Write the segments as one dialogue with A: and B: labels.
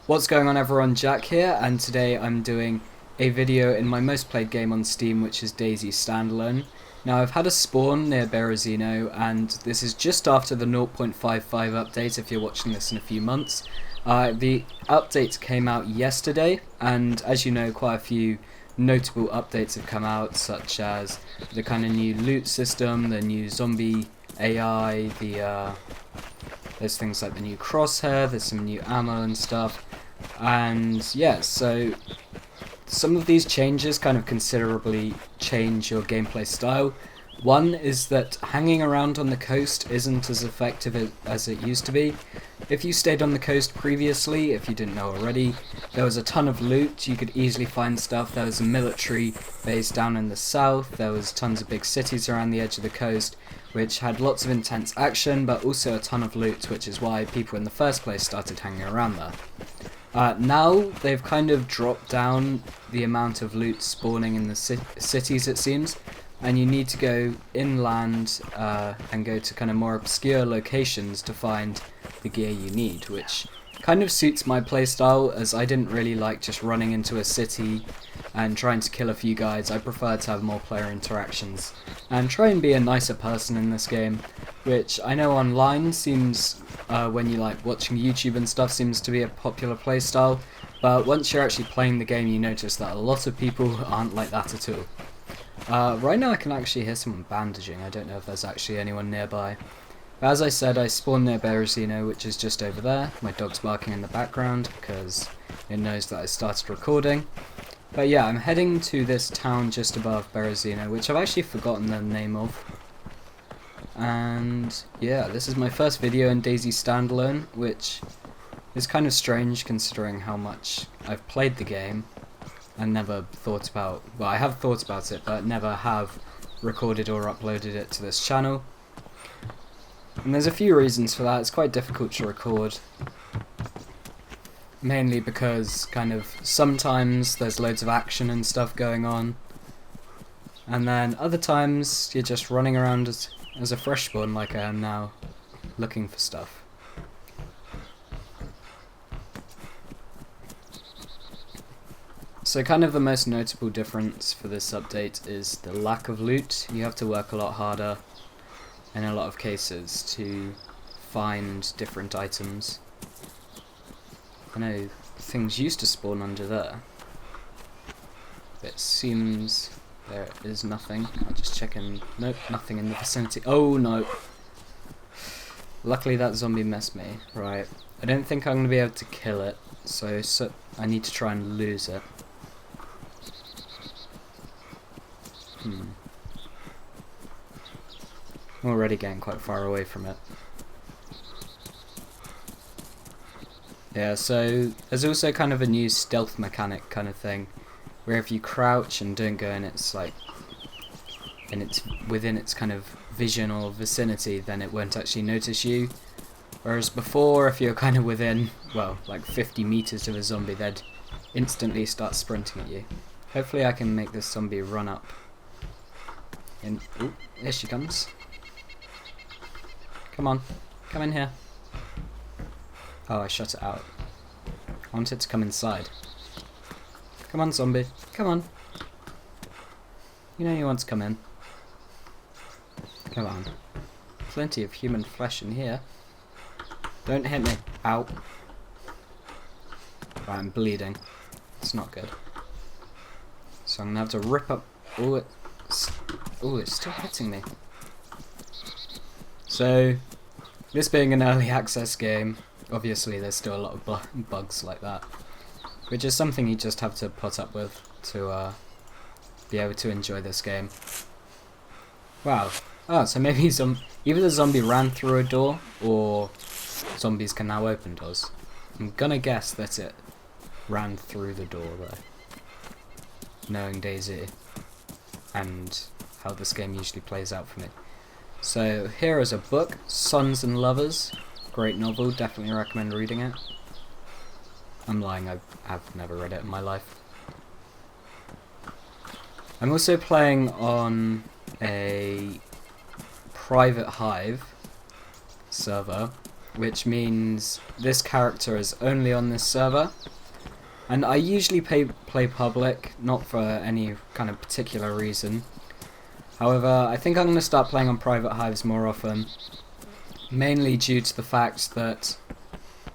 A: What's going on everyone, Jack here, and today I'm doing a video in my most played game on Steam, which is DayZ Standalone. Now I've had a spawn near Berezino, and this is just after the 0.55 update if you're watching this in a few months. The update came out yesterday, and as you know, quite a few notable updates have come out, such as the kind of new loot system, the new zombie AI, there's things like the new crosshair, there's some new ammo and stuff. And yeah, so some of these changes kind of considerably change your gameplay style. One is that hanging around on the coast isn't as effective as it used to be. If you stayed on the coast previously, if you didn't know already, there was a ton of loot, you could easily find stuff. There was a military base down in the south, there was tons of big cities around the edge of the coast, which had lots of intense action, but also a ton of loot, which is why people in the first place started hanging around there. Now they've kind of dropped down the amount of loot spawning in the cities, it seems, and you need to go inland and go to kind of more obscure locations to find the gear you need, which kind of suits my playstyle, as I didn't really like just running into a city and trying to kill a few guys. I prefer to have more player interactions and try and be a nicer person in this game, which I know online seems, when you like watching YouTube and stuff, seems to be a popular playstyle, but once you're actually playing the game you notice that a lot of people aren't like that at all. Right now I can actually hear someone bandaging. I don't know if there's actually anyone nearby. But as I said, I spawned near Berezino, which is just over there. My dog's barking in the background because it knows that I started recording. But yeah, I'm heading to this town just above Berezino, which I've actually forgotten the name of. And yeah, this is my first video in DayZ Standalone, which is kind of strange considering how much I've played the game and never thought about, well, I have thought about it, but never have recorded or uploaded it to this channel. And there's a few reasons for that. It's quite difficult to record, mainly because kind of sometimes there's loads of action and stuff going on, and then other times you're just running around as a fresh spawn like I am now, looking for stuff. So kind of the most notable difference for this update is the lack of loot. You have to work a lot harder in a lot of cases to find different items. I know things used to spawn under there, but it seems there is nothing. I'll just check in. Nope, nothing in the vicinity. Oh no! Luckily that zombie missed me. Right, I don't think I'm going to be able to kill it, so I need to try and lose it. I'm already getting quite far away from it. Yeah, so there's also kind of a new stealth mechanic kind of thing, where if you crouch and don't go in its within its kind of vision or vicinity, then it won't actually notice you. Whereas before, if you're kind of within, well, like 50 meters of a zombie, they'd instantly start sprinting at you. Hopefully I can make this zombie run up. Ooh, here she comes. Come on, come in here. Oh, I shut it out. I want it to come inside. Come on, zombie. Come on. You know you want to come in. Come on. Plenty of human flesh in here. Don't hit me. Ow. Right, I'm bleeding. It's not good. So I'm going to have to rip up... Oh, it's still hitting me. So, this being an early access game, obviously there's still a lot of bugs like that, which is something you just have to put up with to be able to enjoy this game. Wow. Oh, so maybe either the zombie ran through a door, or zombies can now open doors. I'm gonna guess that it ran through the door though, knowing DayZ and how this game usually plays out for me. So here is a book, Sons and Lovers. Great novel, definitely recommend reading it. I'm lying, I've never read it in my life. I'm also playing on a private Hive server, which means this character is only on this server. And I usually play public, not for any kind of particular reason. However, I think I'm going to start playing on private hives more often, mainly due to the fact that,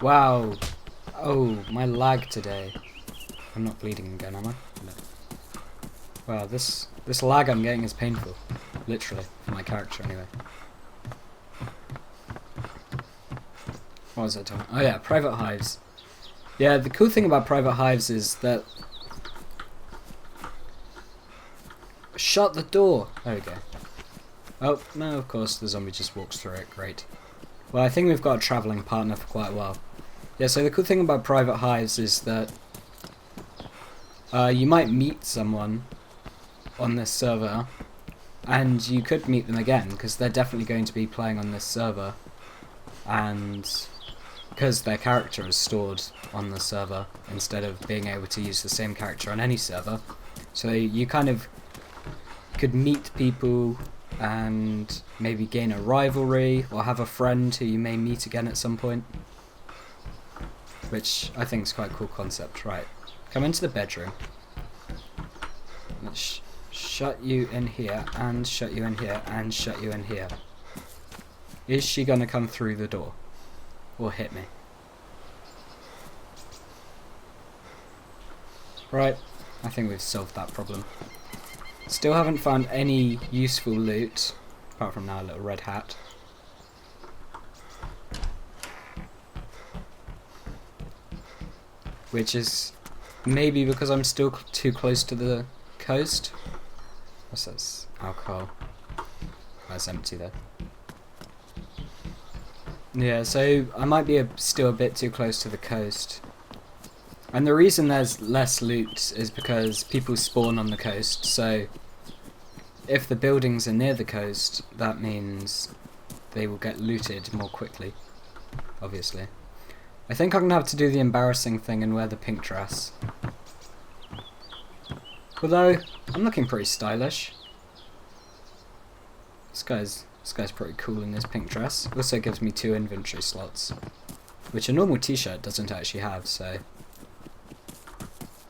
A: wow, oh, my lag today. I'm not bleeding again, am I? No. Wow, this lag I'm getting is painful, literally, for my character anyway. What was I talking about? Oh yeah, private hives. Yeah, the cool thing about private hives is that... Shut the door! There we go. Oh, no, of course the zombie just walks through it, great. Well, I think we've got a travelling partner for quite a while. Yeah, so the cool thing about private hives is that you might meet someone on this server, and you could meet them again, because they're definitely going to be playing on this server, and because their character is stored on the server instead of being able to use the same character on any server. So you kind of could meet people and maybe gain a rivalry or have a friend who you may meet again at some point, which I think is quite a cool concept. Right, come into the bedroom. Let's shut you in here and shut you in here and shut you in here. Is she gonna come through the door or hit me? Right, I think we've solved that problem. Still haven't found any useful loot, apart from now a little red hat. Which is maybe because I'm still too close to the coast. What's that? Alcohol. That's empty there. Yeah, so I might be still a bit too close to the coast. And the reason there's less loot is because people spawn on the coast, so if the buildings are near the coast, that means they will get looted more quickly, obviously. I think I'm going to have to do the embarrassing thing and wear the pink dress. Although, I'm looking pretty stylish. This guy's pretty cool in this pink dress. Also gives me 2 inventory slots, which a normal t-shirt doesn't actually have, so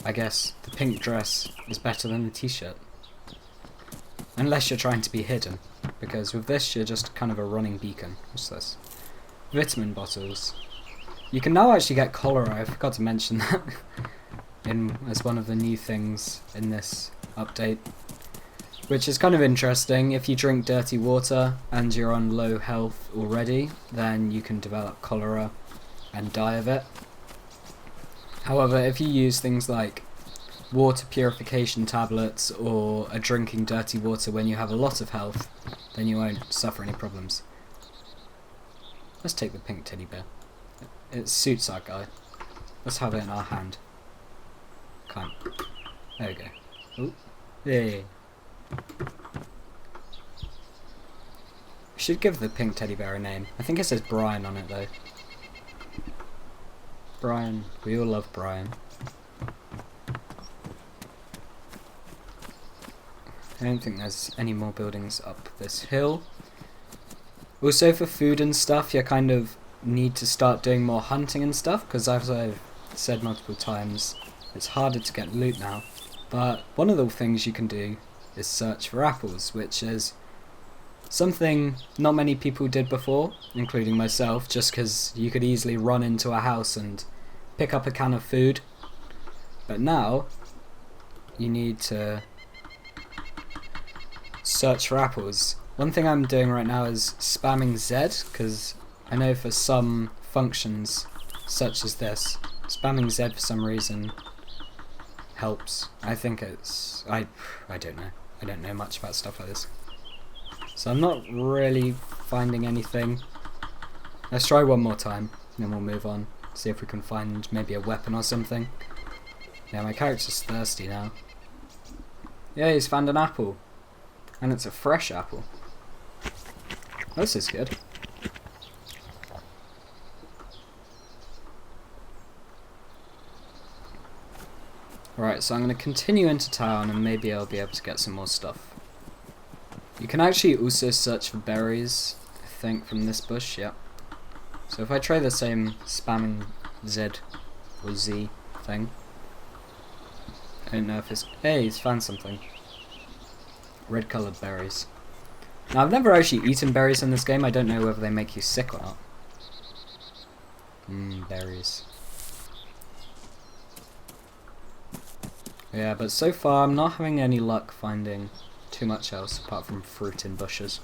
A: I guess the pink dress is better than the t-shirt. Unless you're trying to be hidden, because with this you're just kind of a running beacon. What's this? Vitamin bottles. You can now actually get cholera, I forgot to mention that, as one of the new things in this update. Which is kind of interesting. If you drink dirty water and you're on low health already, then you can develop cholera and die of it. However, if you use things like water purification tablets or are drinking dirty water when you have a lot of health, then you won't suffer any problems. Let's take the pink teddy bear. It suits our guy. Let's have it in our hand. Can't. There we go. Ooh. Yay. We should give the pink teddy bear a name. I think it says Brian on it though. Brian. We all love Brian. I don't think there's any more buildings up this hill. Also for food and stuff, you kind of need to start doing more hunting and stuff, because as I've said multiple times, it's harder to get loot now. But one of the things you can do is search for apples, which is something not many people did before, including myself, just because you could easily run into a house and pick up a can of food. But now, you need to search for apples. One thing I'm doing right now is spamming Z, because I know for some functions, such as this, spamming Z for some reason helps. I think it's... I don't know. I don't know much about stuff like this. So I'm not really finding anything. Let's try one more time, and then we'll move on. See if we can find maybe a weapon or something. Yeah, my character's thirsty now. Yeah, he's found an apple. And it's a fresh apple. This is good. Right, so I'm going to continue into town and maybe I'll be able to get some more stuff. You can actually also search for berries, I think, from this bush, yeah. So if I try the same spamming Z or Z thing, I don't know if it's... Hey, he's found something. Red coloured berries. Now I've never actually eaten berries in this game, I don't know whether they make you sick or not. Berries. Yeah, but so far I'm not having any luck finding too much else apart from fruit in bushes.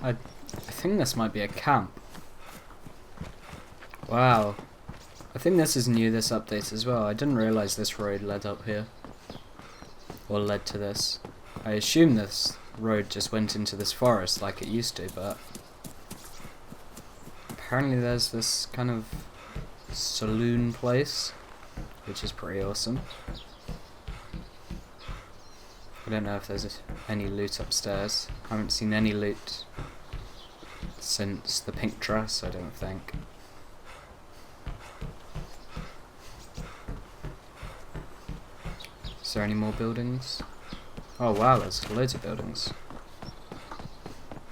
A: I think this might be a camp. Wow. I think this is new, this update as well. I didn't realise this road led up here. Or led to this. I assume this road just went into this forest like it used to, but... apparently there's this kind of saloon place, which is pretty awesome. I don't know if there's any loot upstairs. I haven't seen any loot since the pink dress, I don't think. Is there any more buildings? Oh wow, there's loads of buildings.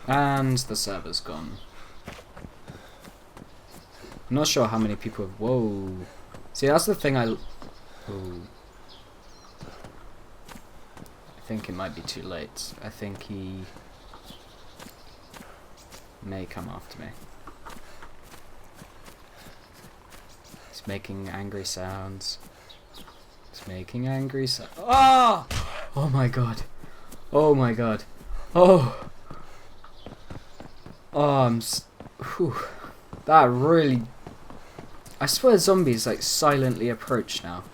A: And the server's gone. I'm not sure how many people have... Whoa. See, that's the thing I think it might be too late. I think he may come after me. He's making angry sounds. He's making angry sounds. Oh! Oh my god. Oh my god. Oh! Oh, whew. That really... I swear zombies like silently approach now.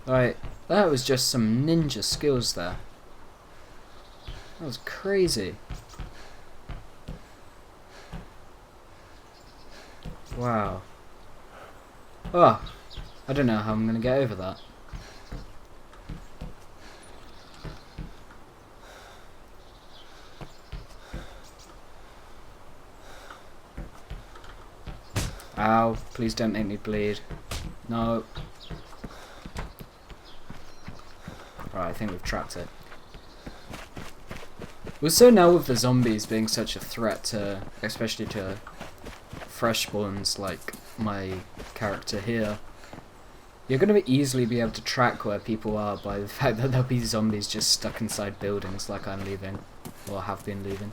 A: Right, that was just some ninja skills there. That was crazy. Wow. Oh, I don't know how I'm gonna get over that. Ow, please don't make me bleed. No. Right, I think we've trapped it. Also now with the zombies being such a threat to, especially to fresh spawns like my character here, you're going to easily be able to track where people are by the fact that there'll be zombies just stuck inside buildings like I'm leaving, or have been leaving.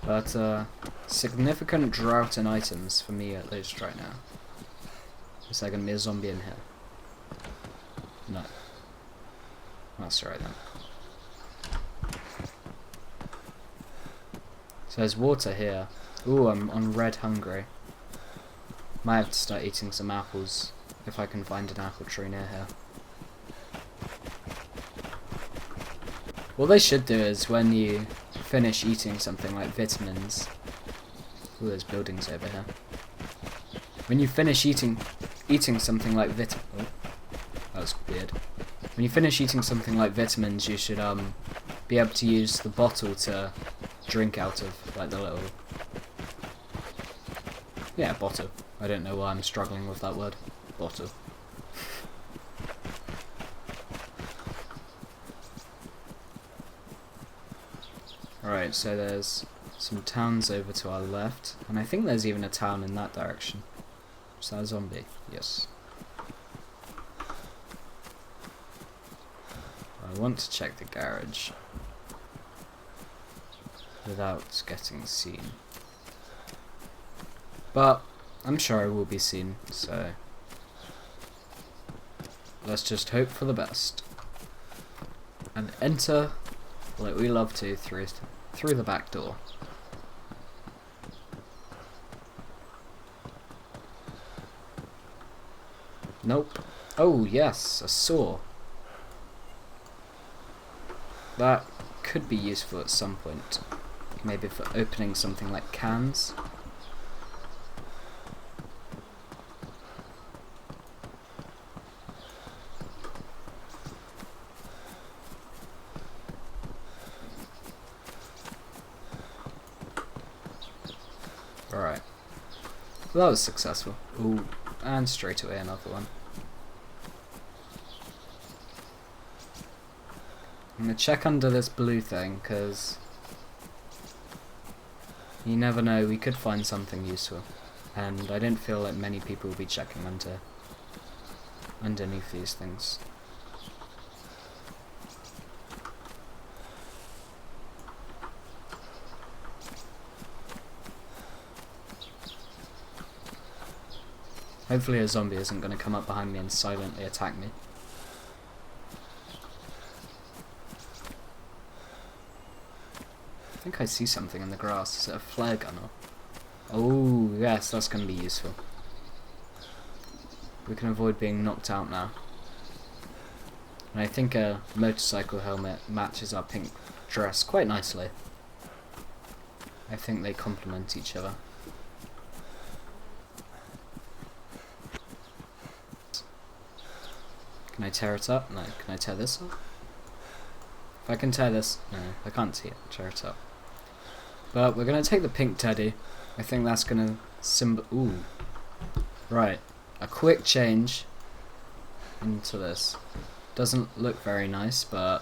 A: But significant drought in items for me at least right now. Is there going to be a zombie in here? No. That's right then. So there's water here. Ooh, I'm on red hungry. Might have to start eating some apples if I can find an apple tree near here. What they should do is when you finish eating something like vitamins... Ooh, there's buildings over here. When you finish eating something like oh, that was weird. When you finish eating something like vitamins, you should be able to use the bottle to drink out of, like the little... Yeah, bottle. I don't know why I'm struggling with that word. Bottle. Alright, so there's some towns over to our left, and I think there's even a town in that direction. Is that a zombie? Yes. I want to check the garage without getting seen. But I'm sure I will be seen, so let's just hope for the best. And enter, like we love to, through the back door. Nope. Oh yes, a saw. That could be useful at some point. Maybe for opening something like cans. Alright. Well, that was successful. Ooh, And straight away another one. I'm going to check under this blue thing, because you never know, we could find something useful. And I don't feel like many people will be checking underneath these things. Hopefully a zombie isn't going to come up behind me and silently attack me. I think I see something in the grass. Is it a flare gun or... Oh, yes, that's going to be useful. We can avoid being knocked out now. And I think a motorcycle helmet matches our pink dress quite nicely. I think they complement each other. Can I tear it up? No. Can I tear this up? If I can tear this... No, I can't tear it up. But we're going to take the pink teddy. I think that's going to symbol... Ooh. Right. A quick change into this. Doesn't look very nice, but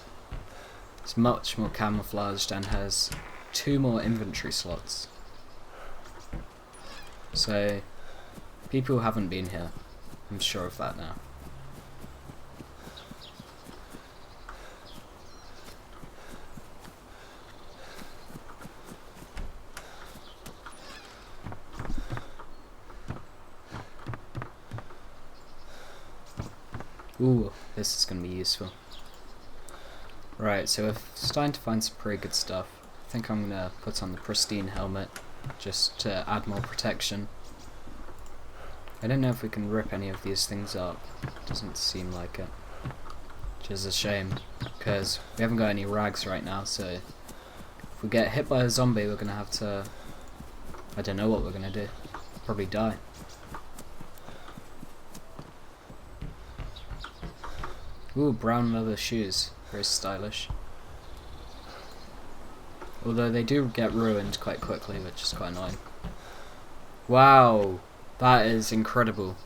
A: it's much more camouflaged and has 2 more inventory slots. So, people haven't been here. I'm sure of that now. Ooh, this is going to be useful. Right, so we're starting to find some pretty good stuff. I think I'm going to put on the pristine helmet, just to add more protection. I don't know if we can rip any of these things up. Doesn't seem like it. Which is a shame, because we haven't got any rags right now, so if we get hit by a zombie we're going to have to... I don't know what we're going to do. Probably die. Ooh, brown leather shoes. Very stylish. Although they do get ruined quite quickly, which is quite annoying. Wow! That is incredible.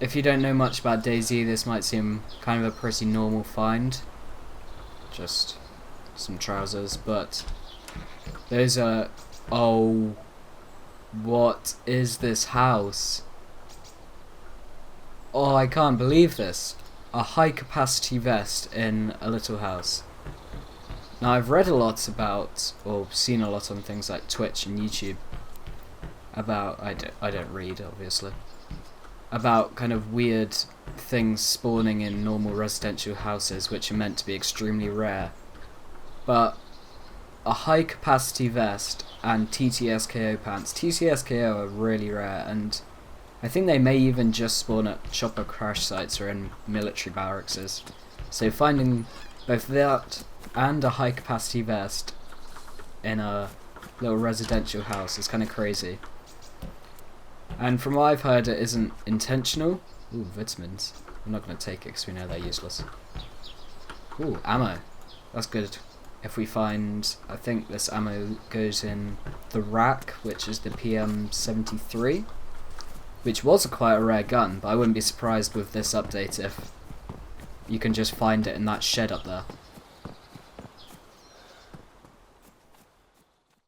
A: If you don't know much about DayZ, this might seem kind of a pretty normal find. Just some trousers, but those are... Oh! What is this house? Oh, I can't believe this. A high capacity vest in a little house. Now I've read a lot about, or seen a lot on things like Twitch and YouTube about, I don't read obviously, about kind of weird things spawning in normal residential houses which are meant to be extremely rare. But a high capacity vest and TTSKO pants. TTSKO are really rare, and I think they may even just spawn at chopper crash sites or in military barracks. So finding both that and a high capacity vest in a little residential house is kind of crazy. And from what I've heard, it isn't intentional. Ooh, vitamins. I'm not going to take it because we know they're useless. Ooh, ammo. That's good. If we find, I think this ammo goes in the rack, which is the PM73. Which was quite a rare gun, but I wouldn't be surprised with this update if you can just find it in that shed up there.